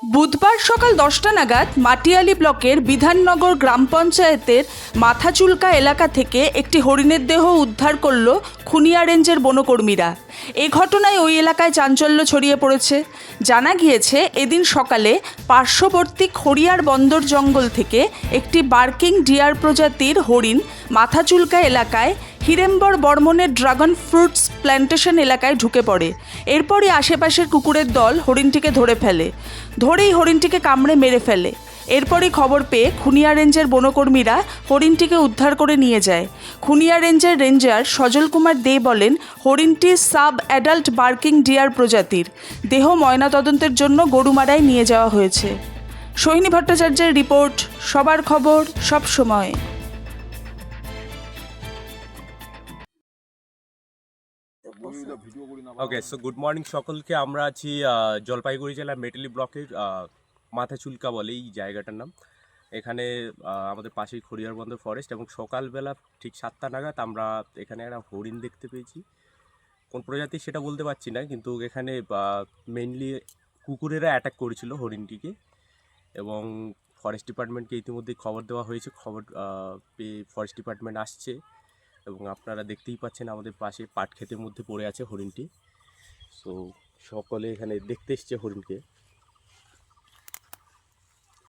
বুধবার সকাল 10টা নাগাদ মাটিয়ালি ব্লকের বিধাননগর গ্রাম পঞ্চায়েতের মাথাচুলকা এলাকা থেকে একটি হরিণের দেহ উদ্ধার করল খুনিয়া রেঞ্জের বনকর্মীরা। এ ঘটনায় ওই এলাকায় চাঞ্চল্য ছড়িয়ে পড়েছে। জানা গিয়েছে, এদিন সকালে পার্শ্ববর্তী খড়িয়ার বন্দর জঙ্গল থেকে একটি বার্কিং ডিয়ার প্রজাতির হরিণ মাথাচুলকা এলাকায় হিরেম্বর বর্মনের ড্রাগন ফ্রুটস প্ল্যান্টেশন এলাকায় ঢুকে পড়ে। এরপরই আশেপাশের কুকুরের দল হরিণটিকে ধরেই হরিণটিকে কামড়ে মেরে ফেলে। এরপরই খবর পেয়ে খুনিয়া রেঞ্জের বনকর্মীরা হরিণটিকে উদ্ধার করে নিয়ে যায়। খুনিয়া রেঞ্জের রেঞ্জার সজল কুমার দে বলেন, হরিণটি সাব অ্যাডাল্ট বার্কিং ডিয়ার প্রজাতির। দেহ ময়নাতদন্তের জন্য গরুমারায় নিয়ে যাওয়া হয়েছে। সোহিনী ভট্টাচার্যের রিপোর্ট, সবার খবর সব সময়। ওকে, সো গুড মর্নিং সকলকে। আমরা আছি জলপাইগুড়ি জেলার মেটেলি ব্লকের মাথাচুলকা বলে এই জায়গাটার নাম। এখানে আমাদের পাশেই খড়িয়ার বন্দর ফরেস্ট, এবং সকালবেলা ঠিক 7টা নাগাদ আমরা এখানে একটা হরিণ দেখতে পেয়েছি। কোন প্রজাতি সেটা বলতে পারছি না, কিন্তু এখানে মেইনলি কুকুরেরা অ্যাটাক করেছিল হরিণটিকে, এবং ফরেস্ট ডিপার্টমেন্টকে ইতিমধ্যেই খবর দেওয়া হয়েছে। খবর পেয়ে ফরেস্ট ডিপার্টমেন্ট আসছে, এবং আপনারা দেখতেই পাচ্ছেন আমাদের পাশে পাট ক্ষেতের মধ্যে পড়ে আছে হরিণটি। সো সকলে এখানে দেখতে এসছে হরিণকে।